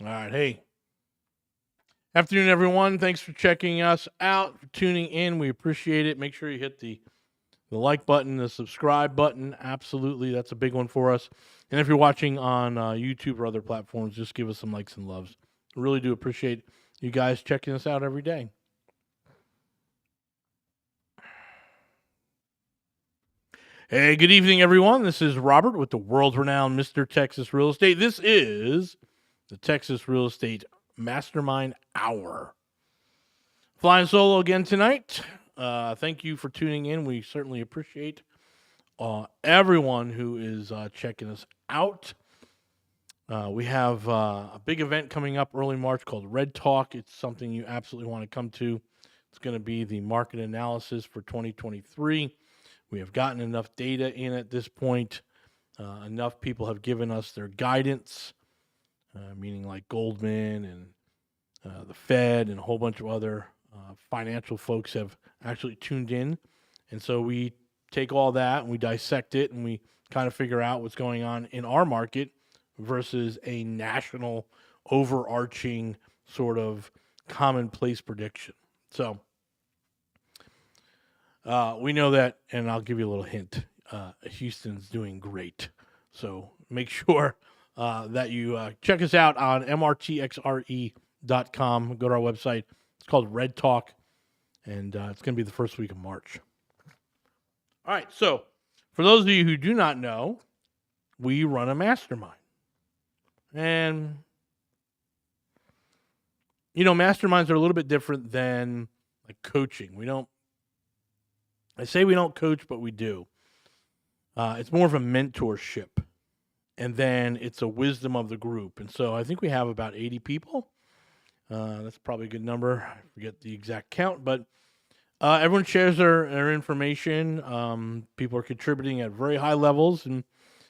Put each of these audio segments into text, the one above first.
All right. Hey, afternoon, everyone. Thanks for checking us out, for tuning in. We appreciate it. Make sure you hit the like button, the subscribe button. Absolutely. That's a big one for us. And if you're watching on YouTube or other platforms, just give us some likes and loves. Really do appreciate you guys checking us out every day. Hey, good evening, everyone. This is Robert with the world-renowned Mr. Texas Real Estate. This is the Texas Real Estate Mastermind Hour. Flying solo again tonight. Thank you for tuning in. We certainly appreciate everyone who is checking us out. We have a big event coming up early March called Red Talk. It's something you absolutely want to come to. It's going to be the market analysis for 2023. We have gotten enough data in at this point. Enough people have given us their guidance, meaning like Goldman and the Fed and a whole bunch of other financial folks have actually tuned in. And so we take all that and we dissect it and we kind of figure out what's going on in our market versus a national overarching sort of commonplace prediction. So we know that, and I'll give you a little hint. Houston's doing great. So make sure that you check us out on mrtxre.com. Go to our website. It's called Red Talk, and it's going to be the first week of March. All right, so for those of you who do not know, we run a mastermind. And, masterminds are a little bit different than like coaching. I say we don't coach, but we do. It's more of a mentorship. And then it's a wisdom of the group. And so I think we have about 80 people. That's probably a good number. I forget the exact count, but everyone shares their information. People are contributing at very high levels and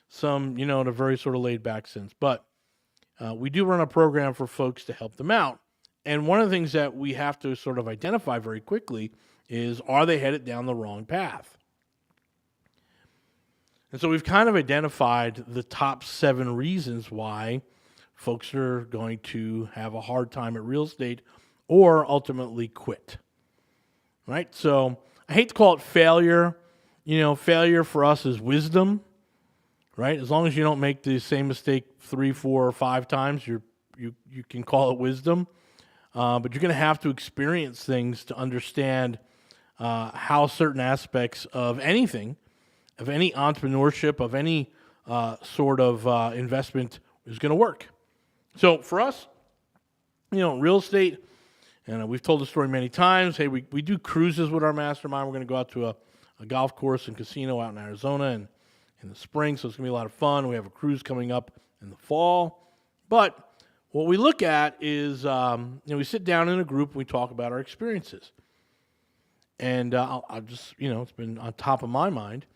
some, in a very sort of laid back sense. But we do run a program for folks to help them out. And one of the things that we have to sort of identify very quickly is, are they headed down the wrong path? And so we've kind of identified the top 7 reasons why folks are going to have a hard time at real estate or ultimately quit. Right? So I hate to call it failure. Failure for us is wisdom. Right? As long as you don't make the same mistake 3, 4, or 5 times, you can call it wisdom. But you're going to have to experience things to understand how certain aspects of anything, of any entrepreneurship, of any sort of investment is going to work. So for us, real estate, and we've told the story many times, hey, we do cruises with our mastermind. We're going to go out to a golf course and casino out in Arizona and in the spring, so it's going to be a lot of fun. We have a cruise coming up in the fall. But what we look at is, we sit down in a group and we talk about our experiences. And I'll just, it's been on top of my mind,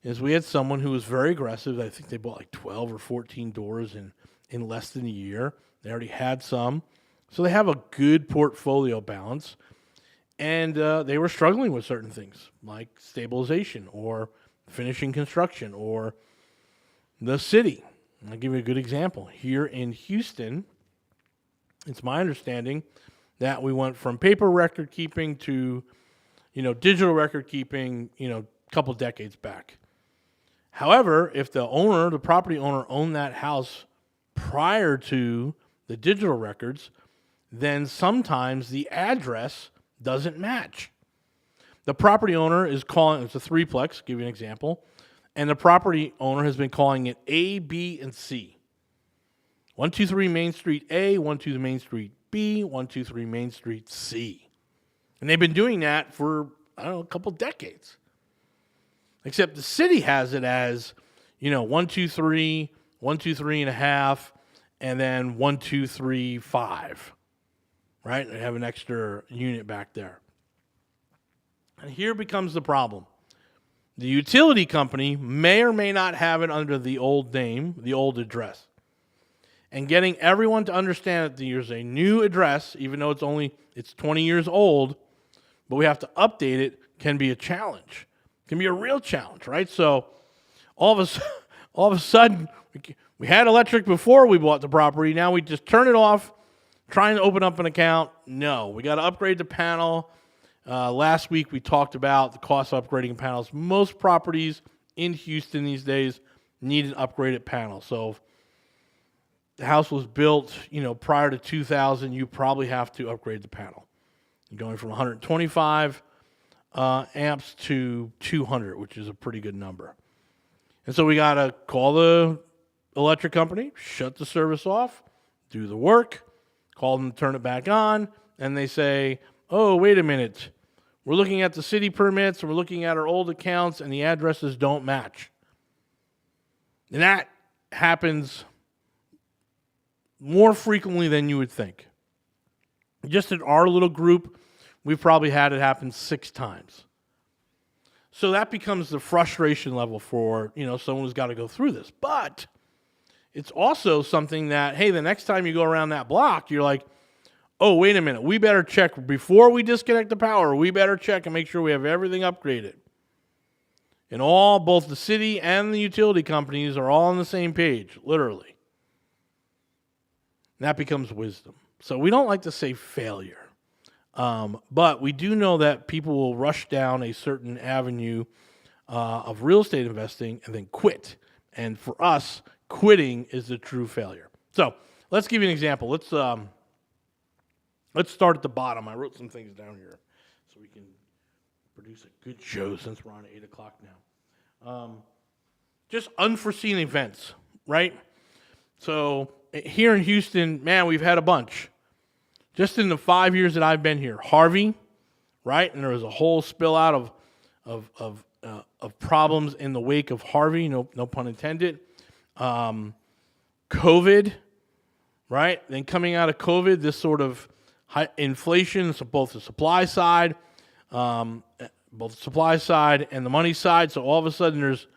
is we had someone who was very aggressive. I think they bought like 12 or 14 doors in less than a year. They already had some. So they have a good portfolio balance. And they were struggling with certain things like stabilization or finishing construction or the city. I'll give you a good example. Here in Houston, it's my understanding that we went from paper record keeping to digital record keeping, a couple decades back. However, if the property owner owned that house prior to the digital records, then sometimes the address doesn't match. The property owner is calling, it's a 3-plex, give you an example, and the property owner has been calling it A, B, and C. 123 Main Street A, 123 Main Street B, 123 Main Street C. And they've been doing that for, a couple decades. Except the city has it as, 123, 123 and a half, and then 1235. Right? They have an extra unit back there. And here becomes the problem. The utility company may or may not have it under the old name, the old address. And getting everyone to understand that there's a new address, even though it's 20 years old, but we have to update it, can be a challenge. It can be a real challenge, right? So all of a sudden, We had electric before we bought the property. Now we just turn it off, trying to open up an account. No, we got to upgrade the panel. Last week we talked about the cost of upgrading panels. Most properties in Houston these days need an upgraded panel. So if the house was built, prior to 2000, you probably have to upgrade the panel. You're going from 125 amps to 200, which is a pretty good number. And so we got to call the electric company, shut the service off, do the work, call them to turn it back on, and they say, oh, wait a minute. We're looking at the city permits, and we're looking at our old accounts, and the addresses don't match. And that happens more frequently than you would think. Just in our little group, we've probably had it happen 6 times. So that becomes the frustration level for, someone who's got to go through this. But it's also something that, hey, the next time you go around that block, you're like, oh, wait a minute, we better check before we disconnect the power. We better check and make sure we have everything upgraded. And both the city and the utility companies are all on the same page, literally. And that becomes wisdom. So we don't like to say failure. But we do know that people will rush down a certain avenue of real estate investing and then quit. And for us, quitting is the true failure. So let's give you an example. Let's start at the bottom. I wrote some things down here so we can produce a good show since we're on 8 o'clock now. Just unforeseen events, right? So here in Houston, man, we've had a bunch. Just in the 5 years that I've been here, Harvey, right? And there was a whole spill out of problems in the wake of Harvey, no pun intended. COVID, right? Then coming out of COVID, this sort of high inflation, so both the supply side and the money side. So all of a sudden there's,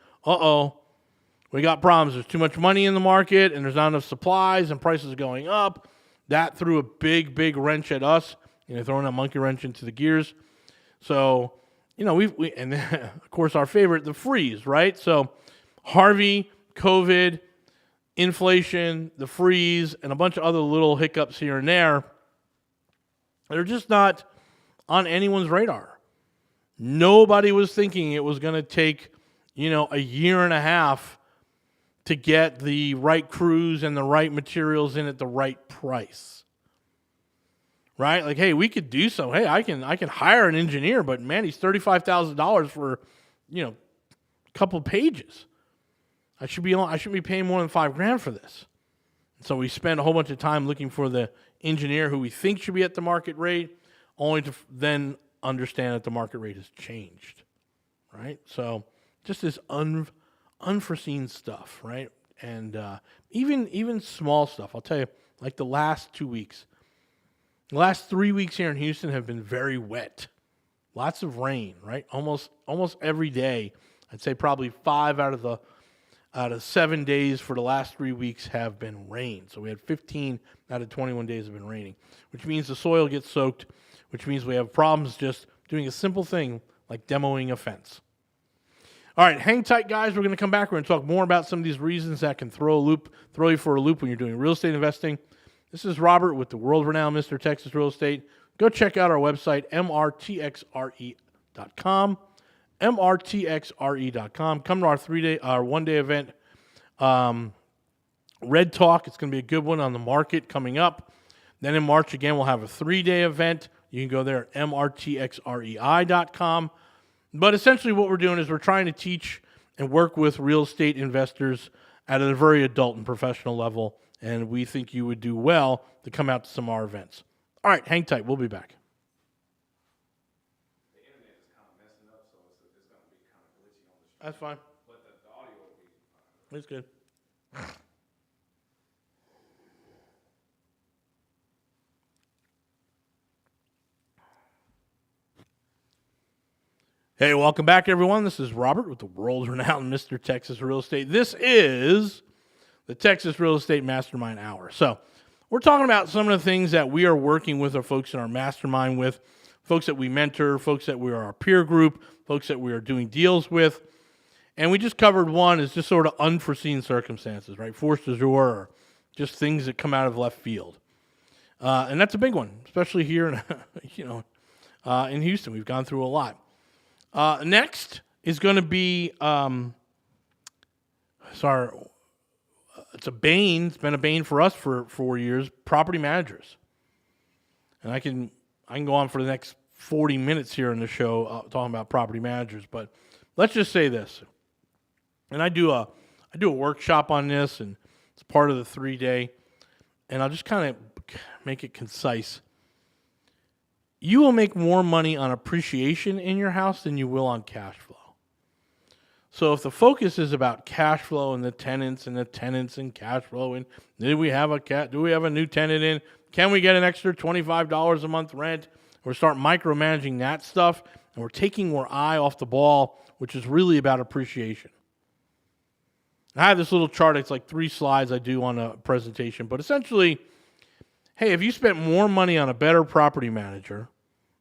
we got problems. There's too much money in the market and there's not enough supplies and prices are going up. That threw a big wrench at us, throwing a monkey wrench into the gears. So, we and of course our favorite, the freeze, right? So Harvey, COVID, inflation, the freeze, and a bunch of other little hiccups here and there. They're just not on anyone's radar. Nobody was thinking it was going to take, a year and a half to get the right crews and the right materials in at the right price. Right? Like, hey, we could do so. Hey, I can hire an engineer, but man, he's $35,000 for, a couple pages. I shouldn't be paying more than $5,000 for this. So we spend a whole bunch of time looking for the engineer who we think should be at the market rate, only to then understand that the market rate has changed. Right? So just this unforeseen stuff, right? And even small stuff. I'll tell you, like the last 2 weeks. The last 3 weeks here in Houston have been very wet. Lots of rain, right? Almost every day. I'd say probably 5 out of 7 days for the last 3 weeks have been rain. So we had 15 out of 21 days have been raining, which means the soil gets soaked, which means we have problems just doing a simple thing like demoing a fence. All right, hang tight, guys. We're going to come back. We're going to talk more about some of these reasons that can throw you for a loop when you're doing real estate investing. This is Robert with the world-renowned Mr. Texas Real Estate. Go check out our website, mrtxre.com, mrtxre.com. Come to our one-day event, Red Talk. It's going to be a good one on the market coming up. Then in March, again, we'll have a 3-day event. You can go there at mrtxrei.com. But essentially what we're doing is we're trying to teach and work with real estate investors at a very adult and professional level, and we think you would do well to come out to some of our events. All right, hang tight. We'll be back. The internet is kind of messing up, so it's going to be kind of glitchy on the stream. That's fine. But the audio will be It's good. Hey, welcome back, everyone. This is Robert with the world-renowned Mr. Texas Real Estate. This is the Texas Real Estate Mastermind Hour. So we're talking about some of the things that we are working with our folks in our mastermind with, folks that we mentor, folks that we are our peer group, folks that we are doing deals with. And we just covered one as just sort of unforeseen circumstances, right? Force majeure, or just things that come out of left field. And that's a big one, especially here in, in Houston. We've gone through a lot. Next is going to be, it's a bane. It's been a bane for us for 4 years. Property managers, and I can go on for the next 40 minutes here in the show talking about property managers. But let's just say this, and I do a workshop on this, and it's part of the 3-day, and I'll just kind of make it concise. You will make more money on appreciation in your house than you will on cash flow. So if the focus is about cash flow and the tenants and cash flow, and do we have a new tenant in? Can we get an extra $25 a month rent? Or start micromanaging that stuff, and we're taking our eye off the ball, which is really about appreciation. I have this little chart. It's like 3 slides I do on a presentation, but essentially, hey, if you spent more money on a better property manager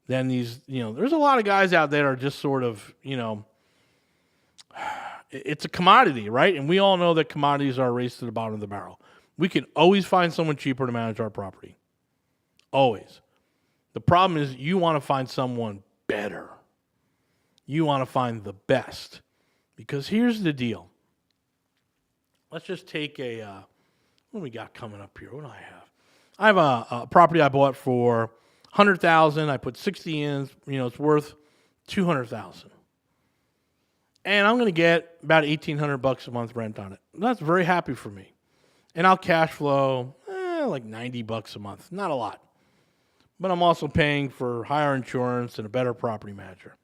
than these, there's a lot of guys out there that are just sort of, it's a commodity, right? And we all know that commodities are a race to the bottom of the barrel. We can always find someone cheaper to manage our property. Always. The problem is you want to find someone better. You want to find the best. Because here's the deal. Let's just take what do we got coming up here? What do I have? I have a property I bought for $100,000. I put 60 in. It's worth $200,000. And I'm going to get about $1,800 a month rent on it. That's very happy for me. And I'll cash flow like $90 a month. Not a lot. But I'm also paying for higher insurance and a better property manager.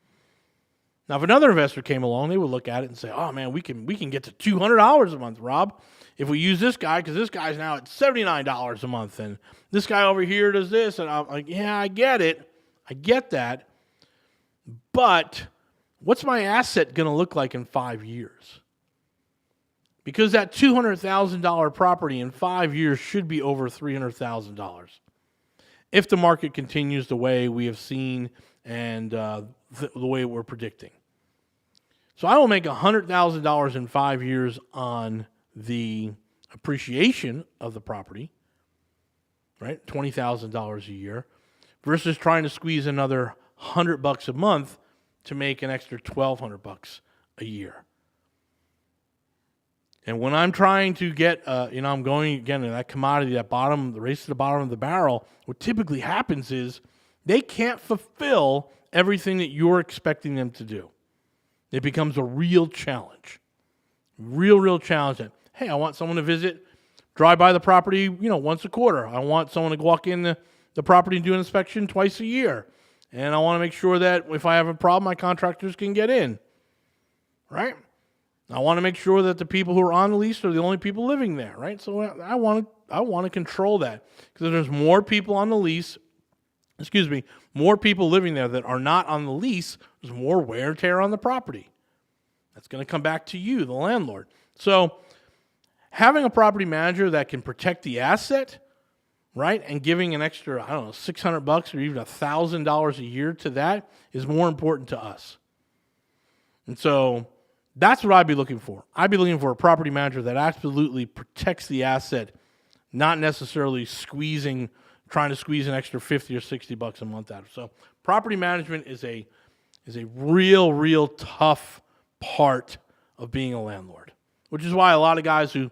Now, if another investor came along, they would look at it and say, "Oh man, we can get to $200 a month, Rob, if we use this guy, because this guy's now at $79 a month, and this guy over here does this." And I'm like, "Yeah, I get it, I get that, but what's my asset going to look like in 5 years?" Because that $200,000 property in 5 years should be over $300,000. If the market continues the way we have seen and the way we're predicting. So I will make $100,000 in 5 years on the appreciation of the property, right? $20,000 a year, versus trying to squeeze another $100 a month to make an extra $1,200 a year. And when I'm trying to get, I'm going again to that commodity, the race to the bottom of the barrel, what typically happens is they can't fulfill everything that you're expecting them to do. It becomes a real challenge. Real challenge. That, hey, I want someone to visit, drive by the property, once a quarter. I want someone to walk in the property and do an inspection twice a year. And I want to make sure that if I have a problem, my contractors can get in. Right? I want to make sure that the people who are on the lease are the only people living there, right? So I want to control that, because there's more people on the lease, more people living there that are not on the lease, there's more wear and tear on the property. That's going to come back to you, the landlord. So having a property manager that can protect the asset, right, and giving an extra, $600 or even $1,000 a year to that is more important to us. And so that's what I'd be looking for. I'd be looking for a property manager that absolutely protects the asset, not necessarily trying to squeeze an extra $50 or $60 a month out of. So property management is a real tough part of being a landlord, which is why a lot of guys who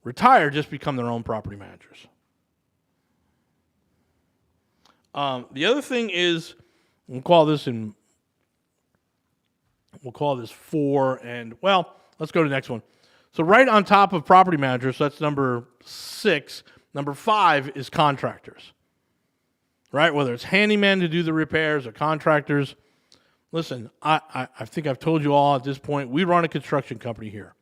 retire just become their own property managers. The other thing is, we'll call this 4, and let's go to the next one. So right on top of property managers, so that's number 6. Number 5 is contractors, right? Whether it's handymen to do the repairs or contractors. Listen, I think I've told you all at this point, we run a construction company here,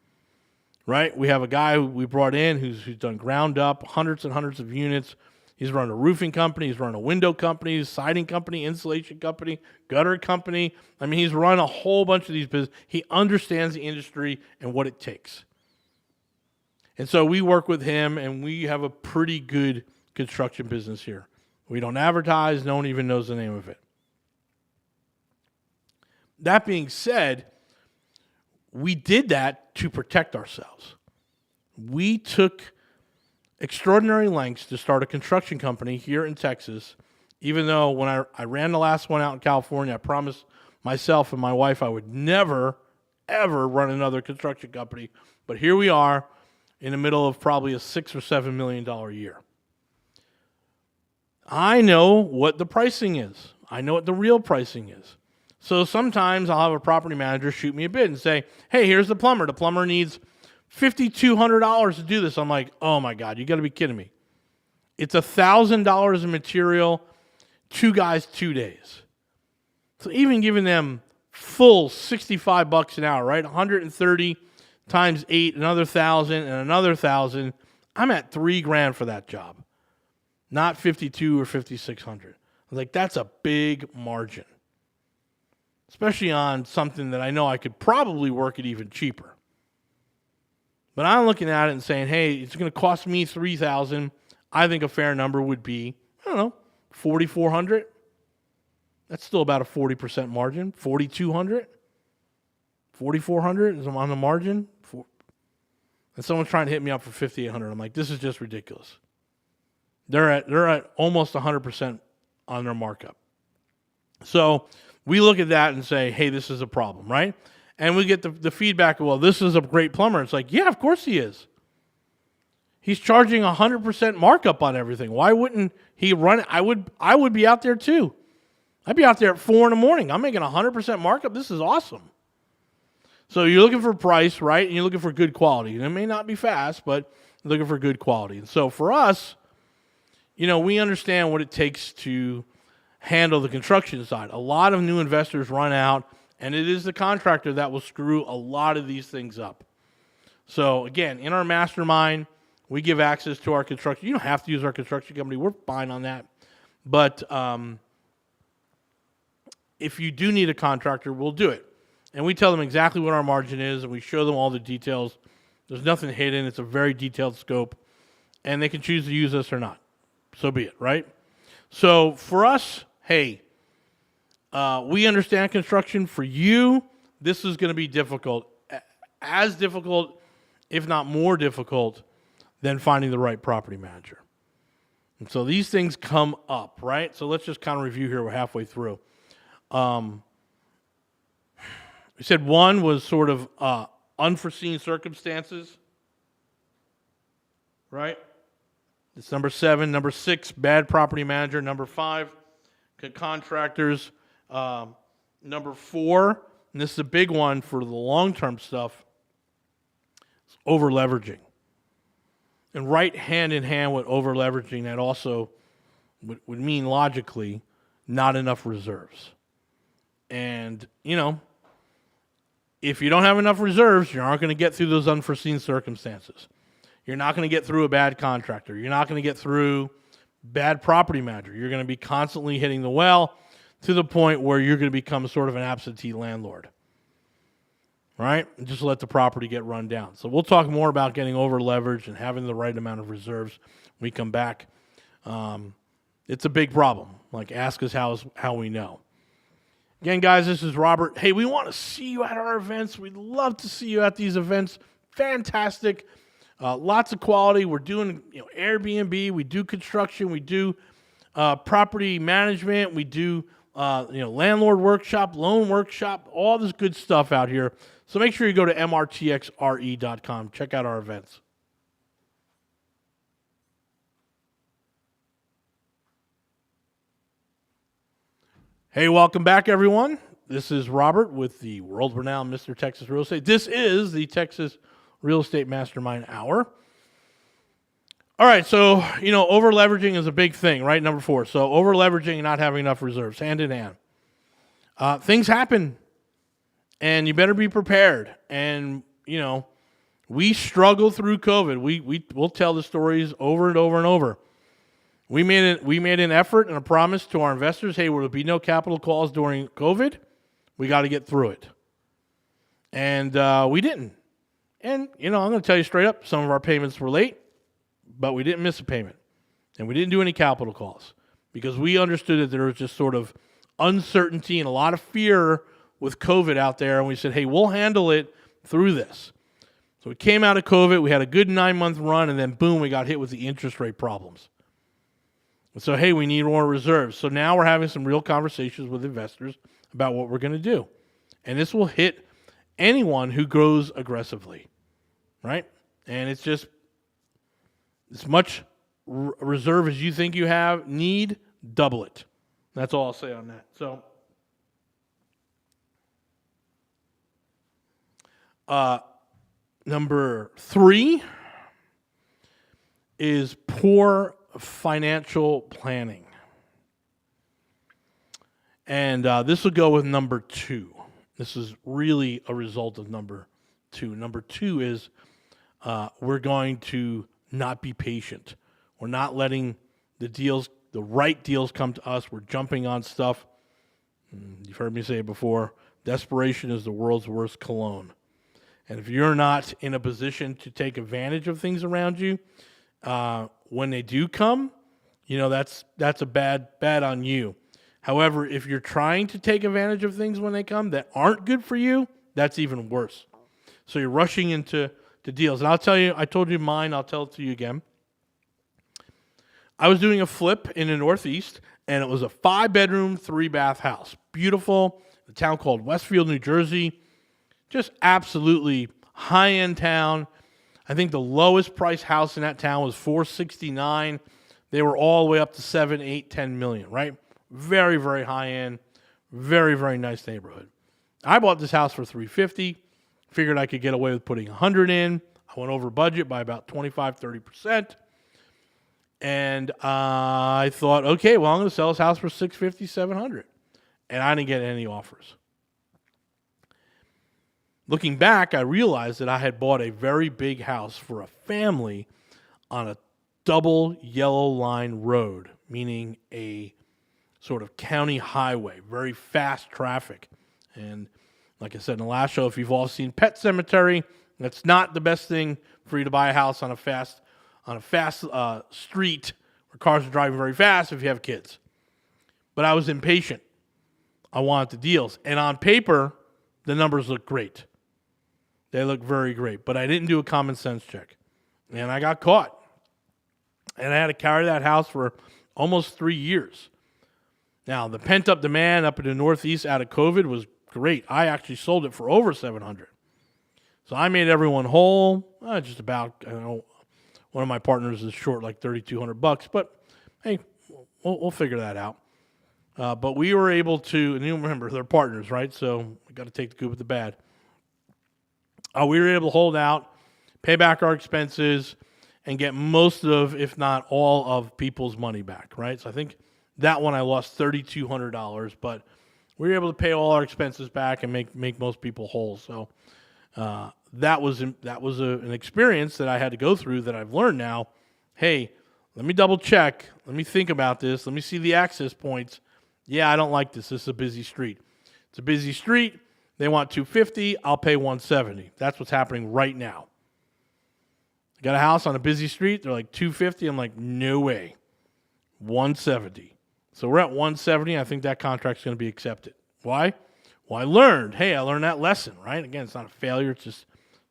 right? We have a guy who we brought in who's done ground up, hundreds and hundreds of units. He's run a roofing company. He's run a window company, siding company, insulation company, gutter company. I mean, he's run a whole bunch of these businesses. He understands the industry and what it takes. And so we work with him, and we have a pretty good construction business here. We don't advertise. No one even knows the name of it. That being said, we did that to protect ourselves. We took extraordinary lengths to start a construction company here in Texas, even though when I ran the last one out in California, I promised myself and my wife I would never, ever run another construction company. But here we are in the middle of probably a $6 or $7 million year. I know what the pricing is. I know what the real pricing is. So sometimes I'll have a property manager shoot me a bid and say, hey, here's the plumber. The plumber needs $5,200 to do this. I'm like, oh my God, you got to be kidding me. It's $1,000 of material, 2 guys, 2 days. So even giving them full $65 an hour, right? 130 times 8, another 1,000 and another 1,000. I'm at $3,000 for that job, not 5,200 or 5,600. I was like, that's a big margin, especially on something that I know I could probably work it even cheaper. But I'm looking at it and saying, hey, it's going to cost me $3,000. I think a fair number would be, I don't know, $4,400. That's still about a 40% margin. $4,200, $4,400 is on the margin. And someone's trying to hit me up for $5,800. I'm like, this is just ridiculous. They're at almost 100% on their markup. So we look at that and say, hey, this is a problem, right? And we get the feedback, well, this is a great plumber. It's like, yeah, of course he is. He's charging 100% markup on everything. Why wouldn't he run it? I would be out there too. I'd be out there at 4 a.m. I'm making 100% markup. This is awesome. So you're looking for price, right? And you're looking for good quality. And it may not be fast, but you're looking for good quality. And so for us, we understand what it takes to handle the construction side. A lot of new investors run out, and it is the contractor that will screw a lot of these things up. So again, in our mastermind, we give access to our construction. You don't have to use our construction company. We're fine on that. But if you do need a contractor, we'll do it. And we tell them exactly what our margin is, and we show them all the details. There's nothing hidden. It's a very detailed scope. And they can choose to use us or not. So be it, right? So for us, hey, we understand construction. For you, this is going to be difficult. As difficult, if not more difficult, than finding the right property manager. And so these things come up, right? So let's just kind of review here. We're halfway through. We said one was sort of unforeseen circumstances, right? It's number 7. Number 6, bad property manager. Number 5, contractors. Number 4, and this is a big one for the long-term stuff, is over-leveraging. And right hand in hand with over-leveraging, that also would mean logically not enough reserves. And, if you don't have enough reserves, you aren't going to get through those unforeseen circumstances. You're not going to get through a bad contractor. You're not going to get through bad property manager. You're going to be constantly hitting the well to the point where you're going to become sort of an absentee landlord. Right? And just let the property get run down. So we'll talk more about getting over leveraged and having the right amount of reserves when we come back. It's a big problem. Like, ask us how we know. Again, guys, this is Robert. Hey, we want to see you at our events. We'd love to see you at these events. Fantastic. Lots of quality. We're doing Airbnb. We do construction. We do property management. We do landlord workshop, loan workshop, all this good stuff out here. So make sure you go to mrtxre.com. Check out our events. Hey, welcome back, everyone. This is Robert with the world-renowned Mr. Texas Real Estate. This is the Texas Real Estate Mastermind Hour. All right, so, over-leveraging is a big thing, right? Number 4. So over-leveraging and not having enough reserves, hand in hand. Things happen, and you better be prepared. And, we struggle through COVID. We'll tell the stories over and over and over. We made an effort and a promise to our investors, hey, there will be no capital calls during COVID. We got to get through it. And we didn't. And, I'm going to tell you straight up, some of our payments were late, but we didn't miss a payment. And we didn't do any capital calls because we understood that there was just sort of uncertainty and a lot of fear with COVID out there. And we said, hey, we'll handle it, through this. So we came out of COVID, we had a good 9-month run, and then boom, we got hit with the interest rate problems. And so, hey, we need more reserves. So now we're having some real conversations with investors about what we're going to do. And this will hit anyone who grows aggressively, right? And it's just as much reserve as you think you need, double it. That's all I'll say on that. So, number 3 is poor financial planning. And this will go with number 2. This is really a result of number 2. Number 2 is we're going to not be patient. We're not letting the right deals come to us. We're jumping on stuff. You've heard me say it before. Desperation is the world's worst cologne. And if you're not in a position to take advantage of things around you, when they do come, that's a bad on you. However, if you're trying to take advantage of things when they come that aren't good for you, that's even worse. So you're rushing into deals. And I'll tell you, I told you mine, I'll tell it to you again. I was doing a flip in the Northeast, and it was a 5-bedroom, 3-bath house. Beautiful. A town called Westfield, New Jersey. Just absolutely high-end town. I think the lowest price house in that town was $469,000. They were all the way up to $7, $8, $10 million, right? Very, very high-end. Very, very nice neighborhood. I bought this house for $350,000. Figured I could get away with putting $100,000 in. I went over budget by about 25-30%. And I thought, okay, well, I'm going to sell this house for $650,000, $700,000. And I didn't get any offers. Looking back, I realized that I had bought a very big house for a family on a double yellow line road, meaning a sort of county highway, very fast traffic. And like I said in the last show, if you've all seen Pet Cemetery, that's not the best thing for you to buy a house on a fast street where cars are driving very fast if you have kids. But I was impatient. I wanted the deals. And on paper, the numbers look great. They look very great. But I didn't do a common sense check. And I got caught. And I had to carry that house for almost 3 years. Now, the pent-up demand up in the Northeast out of COVID was great. I actually sold it for over $700,000. So I made everyone whole. Just about, one of my partners is short like $3,200, but hey, we'll figure that out. But we were able to, and you remember, they're partners, right? So we got to take the good with the bad. We were able to hold out, pay back our expenses, and get most of, if not all of, people's money back, right? So I think that one I lost $3,200, but we were able to pay all our expenses back and make most people whole. So that was an experience that I had to go through that I've learned now. Hey, let me double check. Let me think about this. Let me see the access points. Yeah, I don't like this. This is a busy street. It's a busy street. They want $250. I'll pay $170. That's what's happening right now. I got a house on a busy street. They're like $250. I'm like, no way. $170. So we're at $170. I think that contract's going to be accepted. Why? Well, I learned that lesson, right? Again, it's not a failure. It's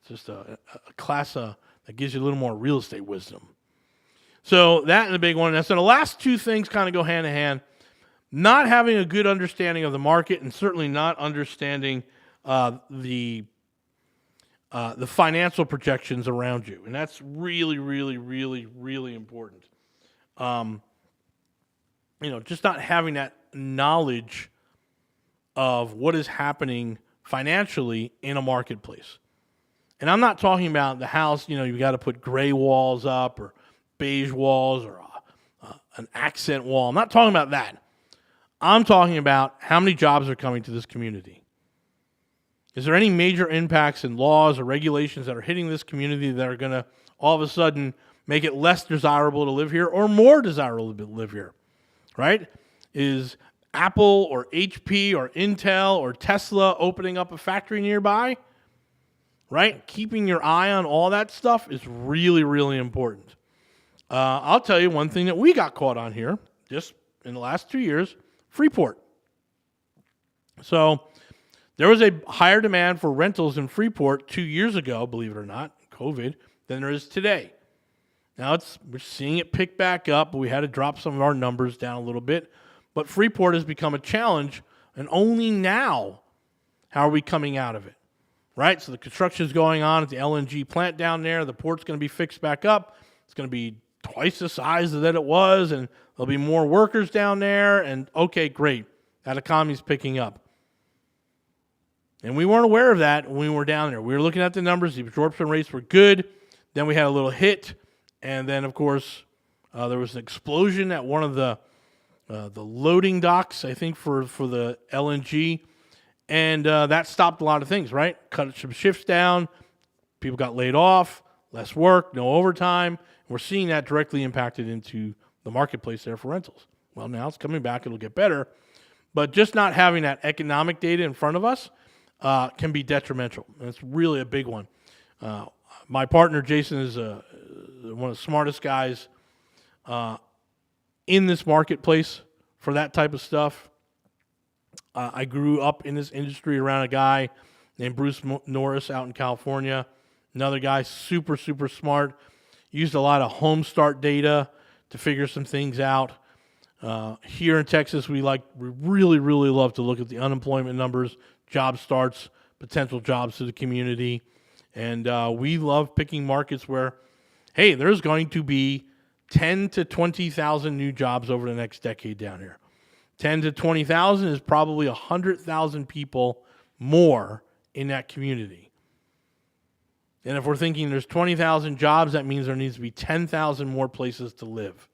just a class that gives you a little more real estate wisdom. So that and the big one. And so the last two things kind of go hand in hand. Not having a good understanding of the market and certainly not understanding the financial projections around you. And that's really, really, really, really important. Just not having that knowledge of what is happening financially in a marketplace. And I'm not talking about the house, you got to put gray walls up or beige walls or an accent wall. I'm not talking about that. I'm talking about how many jobs are coming to this community. Is there any major impacts in laws or regulations that are hitting this community that are going to all of a sudden make it less desirable to live here or more desirable to live here? Right? Is Apple or HP or Intel or Tesla opening up a factory nearby? Right? Keeping your eye on all that stuff is really, really important. I'll tell you one thing that we got caught on here just in the last 2 years, Freeport. So There was a higher demand for rentals in Freeport 2 years ago, believe it or not, COVID, than there is today. Now we're seeing it pick back up, but we had to drop some of our numbers down a little bit. But Freeport has become a challenge, and only now how are we coming out of it, right? So the construction is going on at the LNG plant down there. The port's going to be fixed back up. It's going to be twice the size that it was, and there'll be more workers down there. And okay, great. That economy's picking up. And we weren't aware of that when we were down there. We were looking at the numbers. The absorption rates were good. Then we had a little hit. And then, of course, there was an explosion at one of the loading docks, I think, for the LNG. And that stopped a lot of things, right? Cut some shifts down. People got laid off. Less work, no overtime. We're seeing that directly impacted into the marketplace there for rentals. Well, now it's coming back. It'll get better. But just not having that economic data in front of us can be detrimental. And it's really a big one. My partner, Jason, is one of the smartest guys in this marketplace for that type of stuff. I grew up in this industry around a guy named Bruce Norris out in California. Another guy, super, super smart. Used a lot of home start data to figure some things out. Here in Texas, we really, really love to look at the unemployment numbers, job starts, potential jobs to the community. And we love picking markets where, hey, there's going to be 10 to 20,000 new jobs over the next decade down here. 10 to 20,000 is probably 100,000 people more in that community. And if we're thinking there's 20,000 jobs, that means there needs to be 10,000 more places to live.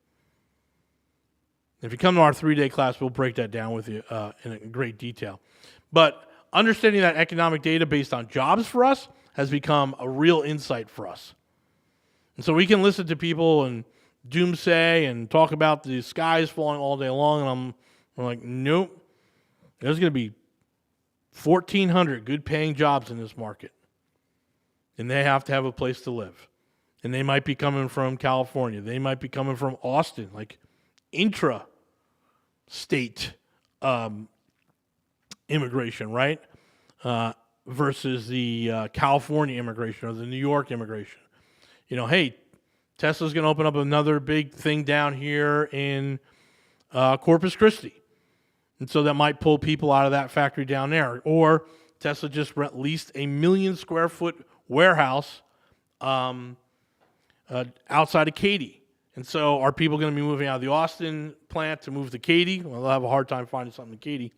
If you come to our 3-day class, we'll break that down with you in great detail. But understanding that economic data based on jobs for us has become a real insight for us. And so we can listen to people and doomsay and talk about the skies falling all day long, and we're like, nope. There's going to be 1,400 good-paying jobs in this market. And they have to have a place to live. And they might be coming from California. They might be coming from Austin, like intra-state immigration, right? Versus the California immigration or the New York immigration. You know, hey, Tesla's going to open up another big thing down here in Corpus Christi. And so that might pull people out of that factory down there. Or Tesla just leased a 1 million square foot warehouse outside of Katy. And so are people going to be moving out of the Austin plant to move to Katy? Well, they'll have a hard time finding something in Katy.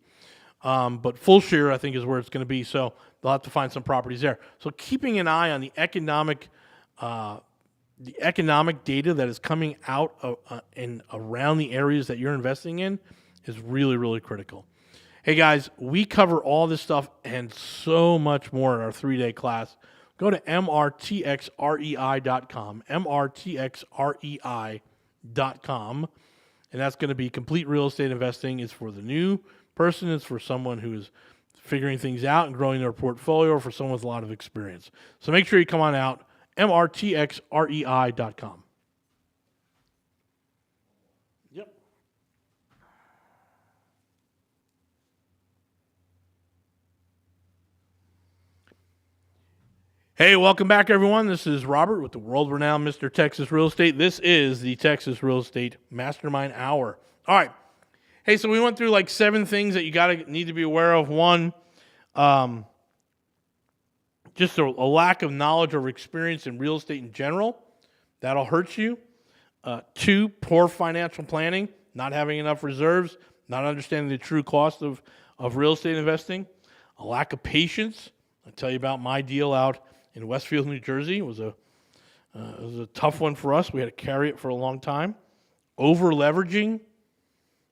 But Full Shear, I think, is where it's going to be. So they'll have to find some properties there. So keeping an eye on the economic data that is coming out and around the areas that you're investing in is really, really critical. Hey, guys, we cover all this stuff and so much more in our 3-day class. Go to mrtxrei.com, mrtxrei.com, and that's going to be complete real estate investing. It's for the new person. It's for someone who is figuring things out and growing their portfolio, or for someone with a lot of experience. So make sure you come on out, mrtxrei.com. Yep. Hey, welcome back, everyone. This is Robert with the world-renowned Mr. Texas Real Estate. This is the Texas Real Estate Mastermind Hour. All right. Hey, so we went through like 7 things that you need to be aware of. 1, just a lack of knowledge or experience in real estate in general. That'll hurt you. 2, poor financial planning, not having enough reserves, not understanding the true cost of real estate investing. A lack of patience. I'll tell you about my deal out in Westfield, New Jersey. It was a tough one for us. We had to carry it for a long time. Over leveraging,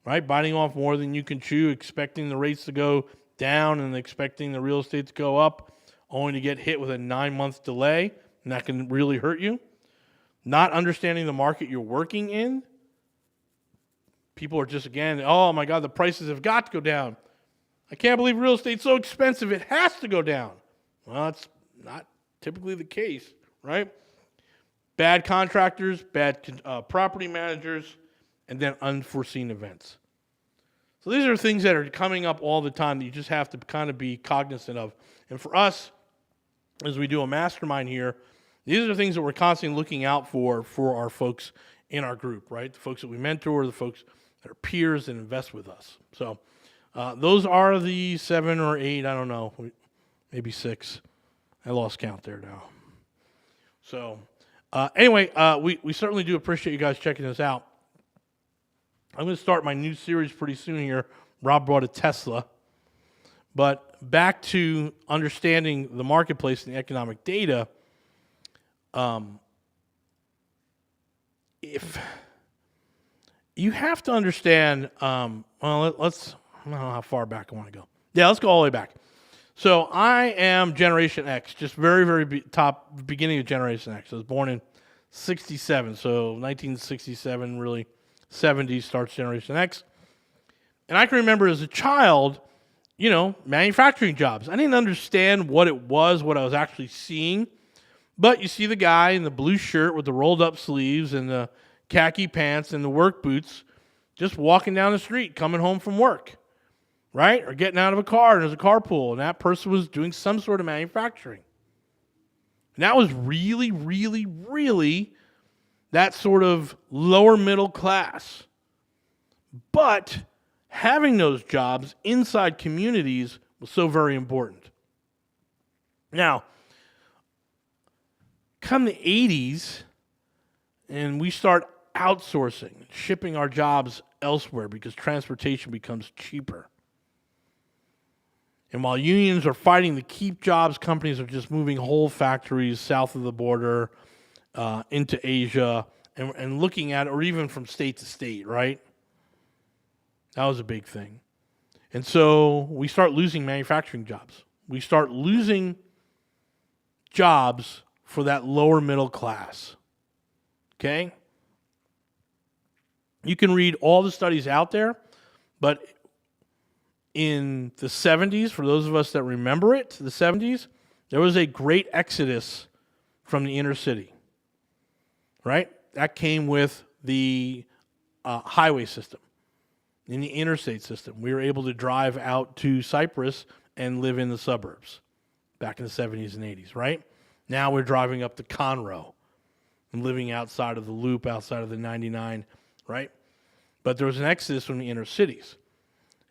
right? Biting off more than you can chew, expecting the rates to go down and expecting the real estate to go up, only to get hit with a 9-month delay, and that can really hurt you. Not understanding the market you're working in. People are just, again, oh my God, the prices have got to go down. I can't believe real estate's so expensive, it has to go down. Well, that's not typically the case, right? Bad contractors, bad property managers, and then unforeseen events. So these are things that are coming up all the time that you just have to kind of be cognizant of. And for us, as we do a mastermind here, these are the things that we're constantly looking out for our folks in our group, right? The folks that we mentor, the folks that are peers and invest with us. So those are the 7 or 8, I don't know, maybe 6. I lost count there now. So anyway, we certainly do appreciate you guys checking this out. I'm going to start my new series pretty soon here. Rob brought a Tesla. But back to understanding the marketplace and the economic data, if you have to understand, let's, I don't know how far back I want to go. Yeah, let's go all the way back. So I am Generation X, just very, very top beginning of Generation X. I was born in 67, so 1967, really 70s starts Generation X. And I can remember as a child, manufacturing jobs. I didn't understand what it was, what I was actually seeing. But you see the guy in the blue shirt with the rolled up sleeves and the khaki pants and the work boots just walking down the street, coming home from work, right? Or getting out of a car and there's a carpool, and that person was doing some sort of manufacturing. And that was really, really, really that sort of lower middle class. But having those jobs inside communities was so very important. Now, come the 80s, and we start outsourcing, shipping our jobs elsewhere because transportation becomes cheaper. And while unions are fighting to keep jobs, companies are just moving whole factories south of the border into Asia and looking at it, or even from state to state, right? That was a big thing. And so we start losing manufacturing jobs. We start losing jobs for that lower middle class. Okay? You can read all the studies out there, but in the 70s, for those of us that remember it, the 70s, there was a great exodus from the inner city. Right? That came with the highway system. In the interstate system, we were able to drive out to Cyprus and live in the suburbs back in the 70s and 80s, right? Now we're driving up to Conroe and living outside of the loop, outside of the 99, right? But there was an exodus from the inner cities.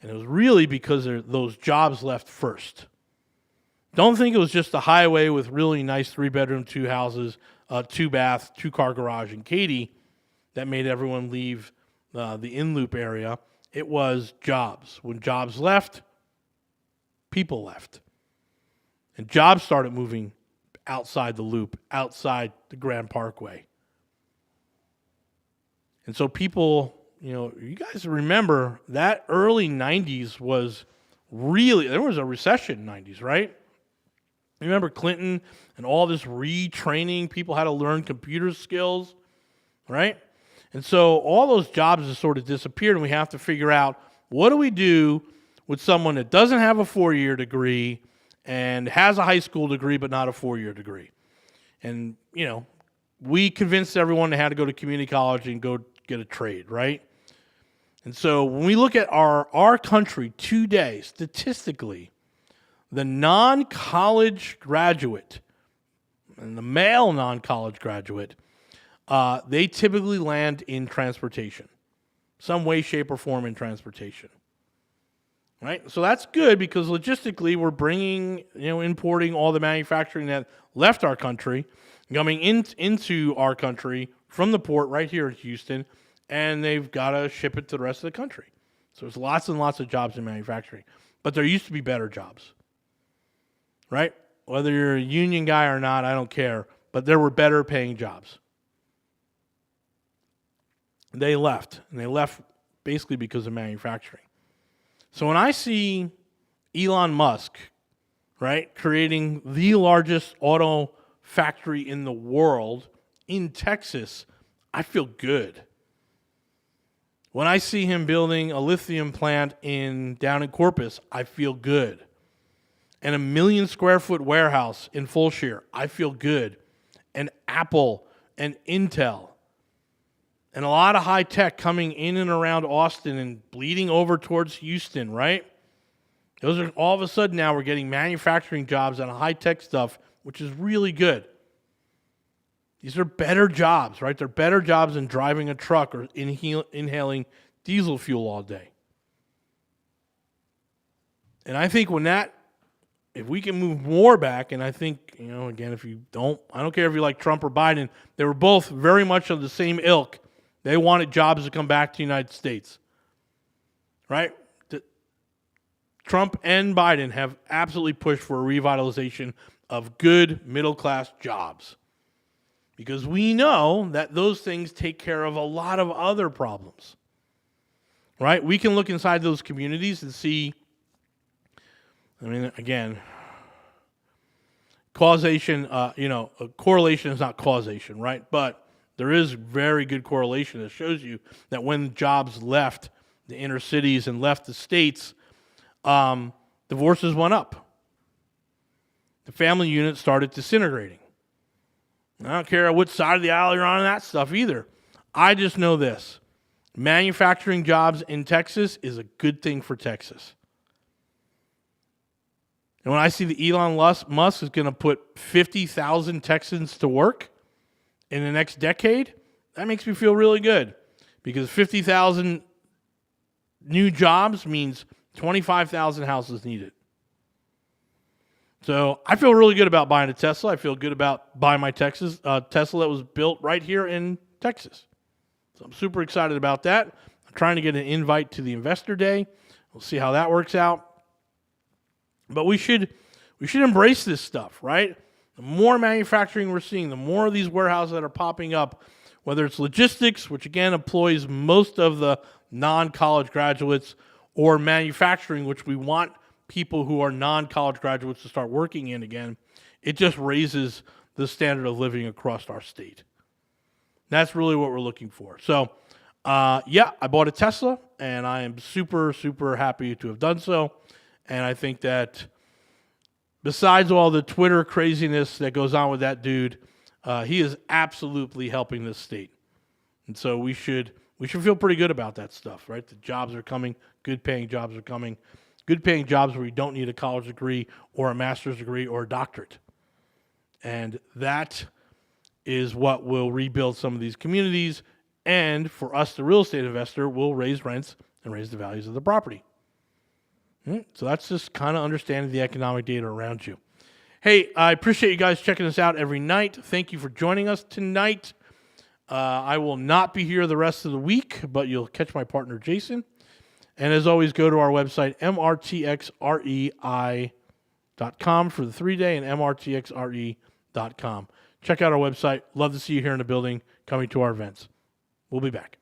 And it was really because those jobs left first. Don't think it was just a highway with really nice 3-bedroom, 2 houses, 2-bath, 2-car garage in Katy that made everyone leave the in-loop area. It was jobs. When jobs left, people left. And jobs started moving outside the loop, outside the Grand Parkway. And so people, you guys remember that early 90s was really, there was a recession in the 90s, right? You remember Clinton and all this retraining, people had to learn computer skills, right? And so all those jobs have sort of disappeared, and we have to figure out, what do we do with someone that doesn't have a 4-year degree and has a high school degree but not a 4-year degree? And, we convinced everyone they had to go to community college and go get a trade, right? And so when we look at our country today, statistically, the non-college graduate and the male non-college graduate, they typically land in transportation, some way, shape, or form in transportation, right? So that's good because logistically we're bringing, importing all the manufacturing that left our country, coming into our country from the port right here in Houston, and they've got to ship it to the rest of the country. So there's lots and lots of jobs in manufacturing, but there used to be better jobs, right? Whether you're a union guy or not, I don't care, but there were better paying jobs. They left, and they left basically because of manufacturing. So when I see Elon Musk, right, creating the largest auto factory in the world in Texas, I feel good. When I see him building a lithium plant down in Corpus, I feel good. And a 1 million square foot warehouse in Fulshire, I feel good. And Apple and Intel and a lot of high tech coming in and around Austin and bleeding over towards Houston, right? Those are all of a sudden now we're getting manufacturing jobs and high tech stuff, which is really good. These are better jobs, right? They're better jobs than driving a truck or inhaling diesel fuel all day. And I think if we can move more back, and I think, again, I don't care if you like Trump or Biden, they were both very much of the same ilk. They wanted jobs to come back to the United States, right? Trump and Biden have absolutely pushed for a revitalization of good middle-class jobs because we know that those things take care of a lot of other problems, right? We can look inside those communities and see, again, causation, correlation is not causation, right? But there is very good correlation that shows you that when jobs left the inner cities and left the states, divorces went up. The family unit started disintegrating. I don't care which side of the aisle you're on that stuff either. I just know this. Manufacturing jobs in Texas is a good thing for Texas. And when I see that Elon Musk is going to put 50,000 Texans to work in the next decade, that makes me feel really good. Because 50,000 new jobs means 25,000 houses needed. So I feel really good about buying a Tesla. I feel good about buying my Tesla that was built right here in Texas. So I'm super excited about that. I'm trying to get an invite to the Investor Day. We'll see how that works out. But we should embrace this stuff, right? The more manufacturing we're seeing, the more of these warehouses that are popping up, whether it's logistics, which again employs most of the non-college graduates, or manufacturing, which we want people who are non-college graduates to start working in again, it just raises the standard of living across our state. That's really what we're looking for. So, I bought a Tesla, and I am super, super happy to have done so. And I think that besides all the Twitter craziness that goes on with that dude, he is absolutely helping this state. And so we should feel pretty good about that stuff, right? The jobs are coming, good paying jobs are coming, good paying jobs where you don't need a college degree or a master's degree or a doctorate. And that is what will rebuild some of these communities. And for us, the real estate investor, will raise rents and raise the values of the property. So that's just kind of understanding the economic data around you. Hey, I appreciate you guys checking us out every night. Thank you for joining us tonight. I will not be here the rest of the week, but you'll catch my partner, Jason. And as always, go to our website, mrtxrei.com for the 3-day and mrtxre.com. Check out our website. Love to see you here in the building coming to our events. We'll be back.